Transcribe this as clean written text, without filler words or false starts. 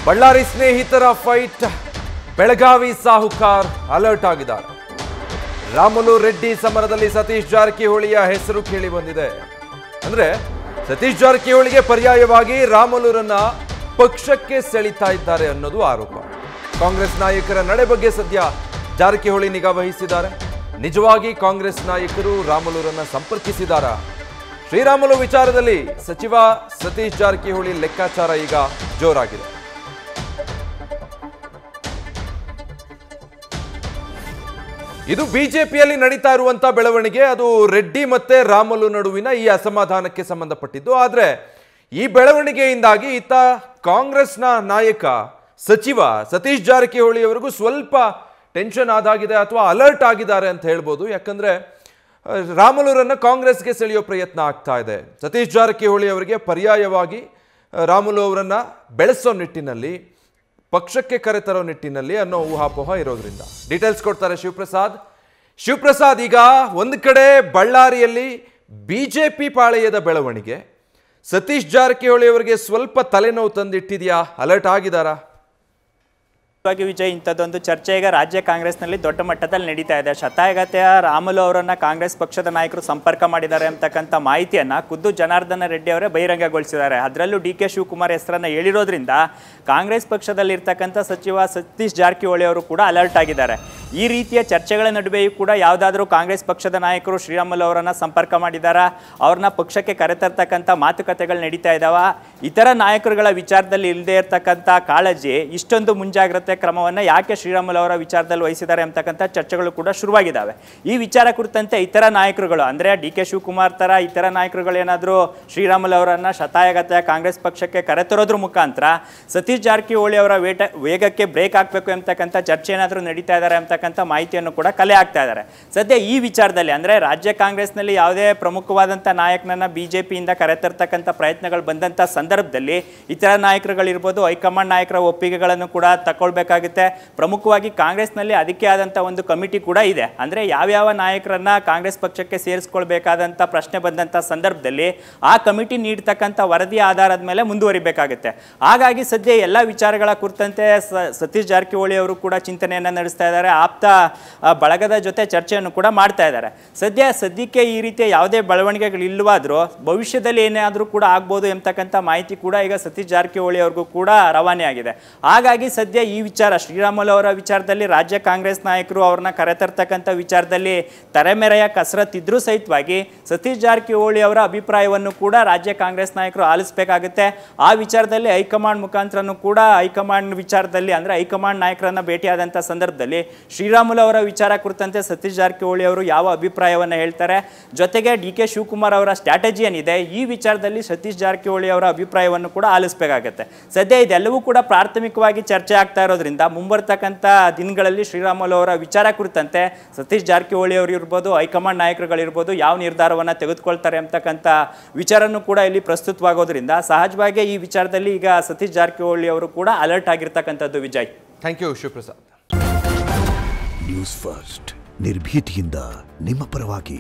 ಬಳ್ಳಾರಿ ಸ್ನೇಹಿತರ ಫೈಟ್, ಬೆಳಗಾವಿ ಸಾಹುಕಾರ್ ಅಲರ್ಟ್ ಆಗಿದ್ದಾರೆ. ರಾಮುಲು ರೆಡ್ಡಿ ಸಮರದಲ್ಲಿ ಸತೀಶ್ ಜಾರಕಿಹೊಳಿಯ ಹೆಸರು ಕೇಳಿ ಬಂದಿದೆ. ಅಂದ್ರೆ ಸತೀಶ್ ಜಾರಕಿಹೊಳಿಗೆ ಪರ್ಯಾಯವಾಗಿ ರಾಮುಲುರನ್ನ ಪಕ್ಷಕ್ಕೆ ಸೆಳಿತಾ ಇದ್ದಾರೆ ಅನ್ನೋದು ಆರೋಪ. ಕಾಂಗ್ರೆಸ್ ನಾಯಕರ ನಡೆ ಬಗ್ಗೆ ಸದ್ಯ ಜಾರಕಿಹೊಳಿ ನಿಗಾ ವಹಿಸಿದ್ದಾರೆ. ನಿಜವಾಗಿ ಕಾಂಗ್ರೆಸ್ ನಾಯಕರು ರಾಮುಲುರನ್ನ ಸಂಪರ್ಕಿಸಿದಾರಾ? ಶ್ರೀರಾಮುಲು ವಿಚಾರದಲ್ಲಿ ಸಚಿವ ಸತೀಶ್ ಜಾರಕಿಹೊಳಿ ಲೆಕ್ಕಾಚಾರ ಈಗ ಜೋರಾಗಿದೆ. ಇದು ಬಿಜೆಪಿಯಲ್ಲಿ ನಡೀತಾ ಇರುವಂತಹ ಬೆಳವಣಿಗೆ. ಅದು ರೆಡ್ಡಿ ಮತ್ತೆ ರಾಮುಲು ನಡುವಿನ ಈ ಅಸಮಾಧಾನಕ್ಕೆ ಸಂಬಂಧಪಟ್ಟಿದ್ದು. ಆದರೆ ಈ ಬೆಳವಣಿಗೆಯಿಂದಾಗಿ ಇತ್ತ ಕಾಂಗ್ರೆಸ್ನ ನಾಯಕ ಸಚಿವ ಸತೀಶ್ ಜಾರಕಿಹೊಳಿ ಅವರಿಗೂ ಸ್ವಲ್ಪ ಟೆನ್ಷನ್ ಆದಾಗಿದೆ ಅಥವಾ ಅಲರ್ಟ್ ಆಗಿದ್ದಾರೆ ಅಂತ ಹೇಳ್ಬೋದು. ಯಾಕಂದ್ರೆ ರಾಮುಲುರನ್ನ ಕಾಂಗ್ರೆಸ್ಗೆ ಸೆಳೆಯೋ ಪ್ರಯತ್ನ ಆಗ್ತಾ ಇದೆ. ಸತೀಶ್ ಜಾರಕಿಹೊಳಿ ಅವರಿಗೆ ಪರ್ಯಾಯವಾಗಿ ರಾಮುಲು ಅವರನ್ನ ಬೆಳೆಸೋ ನಿಟ್ಟಿನಲ್ಲಿ, ಪಕ್ಷಕ್ಕೆ ಕರೆತರೋ ನಿಟ್ಟಿನಲ್ಲಿ ಅನ್ನೋ ಊಹಾಪೋಹ ಇರೋದ್ರಿಂದ. ಡೀಟೇಲ್ಸ್ ಕೊಡ್ತಾರೆ ಶಿವಪ್ರಸಾದ್. ಈಗ ಒಂದು ಕಡೆ ಬಳ್ಳಾರಿಯಲ್ಲಿ ಬಿಜೆಪಿ ಪಾಳೆಯದ ಬೆಳವಣಿಗೆ, ಸತೀಶ್ ಜಾರಕಿಹೊಳಿ ಅವರಿಗೆ ಸ್ವಲ್ಪ ತಲೆನೋವು ತಂದಿಟ್ಟಿದೆಯಾ? ಅಲರ್ಟ್ ಆಗಿದಾರಾ? ವಿಜಯ್, ಇಂಥದ್ದೊಂದು ಚರ್ಚೆ ಈಗ ರಾಜ್ಯ ಕಾಂಗ್ರೆಸ್ನಲ್ಲಿ ದೊಡ್ಡ ಮಟ್ಟದಲ್ಲಿ ನಡೀತಾ ಇದೆ. ಶತಾಯಗತೆಯ ರಾಮುಲು ಅವರನ್ನ ಕಾಂಗ್ರೆಸ್ ಪಕ್ಷದ ನಾಯಕರು ಸಂಪರ್ಕ ಮಾಡಿದ್ದಾರೆ ಅಂತಕ್ಕಂಥ ಮಾಹಿತಿಯನ್ನ ಖುದ್ದು ಜನಾರ್ದನ ರೆಡ್ಡಿ ಅವರೇ ಬಹಿರಂಗಗೊಳಿಸಿದ್ದಾರೆ. ಅದರಲ್ಲೂ ಡಿ.ಕೆ. ಶಿವಕುಮಾರ್ ಹೆಸರನ್ನ ಹೇಳಿರೋದ್ರಿಂದ ಕಾಂಗ್ರೆಸ್ ಪಕ್ಷದಲ್ಲಿ ಇರ್ತಕ್ಕಂಥ ಸಚಿವ ಸತೀಶ್ ಜಾರಕಿಹೊಳಿ ಅವರು ಕೂಡ ಅಲರ್ಟ್ ಆಗಿದ್ದಾರೆ. ಈ ರೀತಿಯ ಚರ್ಚೆಗಳ ನಡುವೆಯೂ ಕೂಡ ಯಾವುದಾದ್ರೂ ಕಾಂಗ್ರೆಸ್ ಪಕ್ಷದ ನಾಯಕರು ಶ್ರೀರಾಮುಲು ಅವರನ್ನ ಸಂಪರ್ಕ ಮಾಡಿದಾರಾ? ಅವ್ರನ್ನ ಪಕ್ಷಕ್ಕೆ ಕರೆತರ್ತಕ್ಕಂಥ ಮಾತುಕತೆಗಳು ನಡೀತಾ ಇದ್ದಾವ? ಇತರ ನಾಯಕರುಗಳ ವಿಚಾರದಲ್ಲಿ ಇಲ್ಲದೆ ಇರತಕ್ಕಂಥ ಕಾಳಜಿ, ಇಷ್ಟೊಂದು ಮುಂಜಾಗ್ರತೆ ಕ್ರಮವನ್ನು ಯಾಕೆ ಶ್ರೀರಾಮುಲು ಅವರ ವಿಚಾರದಲ್ಲಿ ವಹಿಸಿದ್ದಾರೆ ಅಂತಕ್ಕಂಥ ಚರ್ಚೆಗಳು ಕೂಡ ಶುರುವಾಗಿದ್ದಾವೆ. ಈ ವಿಚಾರ ಕುರಿತಂತೆ ಇತರ ನಾಯಕರುಗಳು ಅಂದರೆ ಡಿ.ಕೆ. ಶಿವಕುಮಾರ್ ತರ ಇತರ ನಾಯಕರುಗಳು ಏನಾದರೂ ಶ್ರೀರಾಮುಲು ಅವರನ್ನ ಶತಾಯಗತೆಯ ಕಾಂಗ್ರೆಸ್ ಪಕ್ಷಕ್ಕೆ ಕರೆತರೋದ್ರ ಮುಖಾಂತರ ಸತೀಶ್ ಜಾರಕಿಹೊಳಿ ಅವರ ವೇಗಕ್ಕೆ ಬ್ರೇಕ್ ಹಾಕಬೇಕು ಅಂತಕ್ಕಂಥ ಚರ್ಚೆ ಏನಾದರೂ ನಡೀತಾ ಇದ್ದಾರೆ ಅಂತಕ್ಕಂಥ ಮಾಹಿತಿಯನ್ನು ಕೂಡ ಕಲೆ ಹಾಕ್ತಾ ಇದ್ದಾರೆ. ಸದ್ಯ ಈ ವಿಚಾರದಲ್ಲಿ ಅಂದರೆ ರಾಜ್ಯ ಕಾಂಗ್ರೆಸ್ನಲ್ಲಿ ಯಾವುದೇ ಪ್ರಮುಖವಾದಂಥ ನಾಯಕನನ್ನ ಬಿಜೆಪಿಯಿಂದ ಕರೆತರ್ತಕ್ಕಂಥ ಪ್ರಯತ್ನಗಳು ಬಂದಂಥ ಸಂದರ್ಭದಲ್ಲಿ ಇತರ ನಾಯಕರುಗಳಿರ್ಬೋದು, ಹೈಕಮಾಂಡ್ ನಾಯಕರ ಒಪ್ಪಿಗೆಗಳನ್ನು ಕೂಡ ತಗೊಳ್ಬೇಕಾಗುತ್ತೆ. ಪ್ರಮುಖವಾಗಿ ಕಾಂಗ್ರೆಸ್ನಲ್ಲಿ ಅದಕ್ಕೆ ಆದಂಥ ಒಂದು ಕಮಿಟಿ ಕೂಡ ಇದೆ. ಅಂದರೆ ಯಾವ್ಯಾವ ನಾಯಕರನ್ನ ಕಾಂಗ್ರೆಸ್ ಪಕ್ಷಕ್ಕೆ ಸೇರಿಸ್ಕೊಳ್ಬೇಕಾದಂಥ ಪ್ರಶ್ನೆ ಬಂದಂಥ ಸಂದರ್ಭದಲ್ಲಿ ಆ ಕಮಿಟಿ ನೀಡ್ತಕ್ಕಂಥ ವರದಿಯ ಆಧಾರದ ಮೇಲೆ ಮುಂದುವರಿಬೇಕಾಗುತ್ತೆ. ಹಾಗಾಗಿ ಸದ್ಯ ಎಲ್ಲ ವಿಚಾರಗಳ ಕುರಿತಂತೆ ಸತೀಶ್ ಜಾರಕಿಹೊಳಿ ಅವರು ಕೂಡ ಚಿಂತನೆಯನ್ನು ನಡೆಸ್ತಾ ಇದ್ದಾರೆ. ಆಪ್ತ ಬಳಗದ ಜೊತೆ ಚರ್ಚೆಯನ್ನು ಕೂಡ ಮಾಡ್ತಾ ಇದ್ದಾರೆ. ಸದ್ಯಕ್ಕೆ ಈ ರೀತಿಯ ಯಾವುದೇ ಬೆಳವಣಿಗೆಗಳಿಲ್ಲವಾದರೂ ಭವಿಷ್ಯದಲ್ಲಿ ಏನಾದರೂ ಕೂಡ ಆಗ್ಬೋದು ಎಂಬತಕ್ಕಂಥ ಮಾಹಿತಿ ಕೂಡ ಈಗ ಸತೀಶ್ ಜಾರಕಿಹೊಳಿ ಅವ್ರಿಗೂ ಕೂಡ ರವಾನೆ ಆಗಿದೆ. ಹಾಗಾಗಿ ಸದ್ಯ ಈ ವಿಚಾರ ಶ್ರೀರಾಮುಲು ಅವರ ವಿಚಾರದಲ್ಲಿ ರಾಜ್ಯ ಕಾಂಗ್ರೆಸ್ ನಾಯಕರು ಅವ್ರನ್ನ ಕರೆತರ್ತಕ್ಕಂಥ ವಿಚಾರದಲ್ಲಿ ತೆರೆಮೆರೆಯ ಕಸರತ್ತಿದ್ರೂ ಸಹಿತವಾಗಿ ಸತೀಶ್ ಜಾರಕಿಹೊಳಿ ಅವರ ಅಭಿಪ್ರಾಯವನ್ನು ಕೂಡ ರಾಜ್ಯ ಕಾಂಗ್ರೆಸ್ ನಾಯಕರು ಆಲಿಸಬೇಕಾಗುತ್ತೆ. ಆ ವಿಚಾರದಲ್ಲಿ ಹೈಕಮಾಂಡ್ ಮುಖಾಂತರನೂ ಕೂಡ ಹೈಕಮಾಂಡ್ ವಿಚಾರದಲ್ಲಿ ಅಂದರೆ ಹೈಕಮಾಂಡ್ ನಾಯಕರನ್ನ ಭೇಟಿಯಾದಂಥ ಸಂದರ್ಭದಲ್ಲಿ ಶ್ರೀರಾಮುಲು ಅವರ ವಿಚಾರ ಕುರಿತಂತೆ ಸತೀಶ್ ಜಾರಕಿಹೊಳಿ ಅವರು ಯಾವ ಅಭಿಪ್ರಾಯವನ್ನು ಹೇಳ್ತಾರೆ, ಜೊತೆಗೆ ಡಿ.ಕೆ. ಶಿವಕುಮಾರ್ ಅವರ ಸ್ಟ್ರಾಟಜಿ ಏನಿದೆ ಈ ವಿಚಾರದಲ್ಲಿ ಸತೀಶ್ ಜಾರಕಿಹೊಳಿ ಅವರ ಅಭಿಪ್ರಾಯವನ್ನು ಕೂಡ ಆಲಿಸಬೇಕಾಗುತ್ತೆ. ಸದ್ಯ ಇದೆಲ್ಲವೂ ಕೂಡ ಪ್ರಾಥಮಿಕವಾಗಿ ಚರ್ಚೆ ಆಗ್ತಾ ಇರೋದ್ರಿಂದ ಮುಂಬರ್ತಕ್ಕಂಥ ದಿನಗಳಲ್ಲಿ ಶ್ರೀರಾಮುಲು ಅವರ ವಿಚಾರ ಕುರಿತಂತೆ ಸತೀಶ್ ಜಾರಕಿಹೊಳಿ ಅವರು ಇರ್ಬೋದು, ಹೈಕಮಾಂಡ್ ನಾಯಕರುಗಳಿರ್ಬೋದು ಯಾವ ನಿರ್ಧಾರವನ್ನು ತೆಗೆದುಕೊಳ್ತಾರೆ ಅಂತಕ್ಕಂಥ ವಿಚಾರನೂ ಕೂಡ ಇಲ್ಲಿ ಪ್ರಸ್ತುತವಾಗೋದ್ರಿಂದ ಸಹಜವಾಗಿ ಈ ವಿಚಾರದಲ್ಲಿ ಈಗ ಸತೀಶ್ ಜಾರಕಿಹೊಳಿ ಅವರು ಕೂಡ ಅಲರ್ಟ್ ಆಗಿರ್ತಕ್ಕಂಥದ್ದು. Vijay, thank you Shivaprasad. News first ನಿರ್ಭೀತಿಯಿಂದ ನಿಮ್ಮ ಪರವಾಗಿ.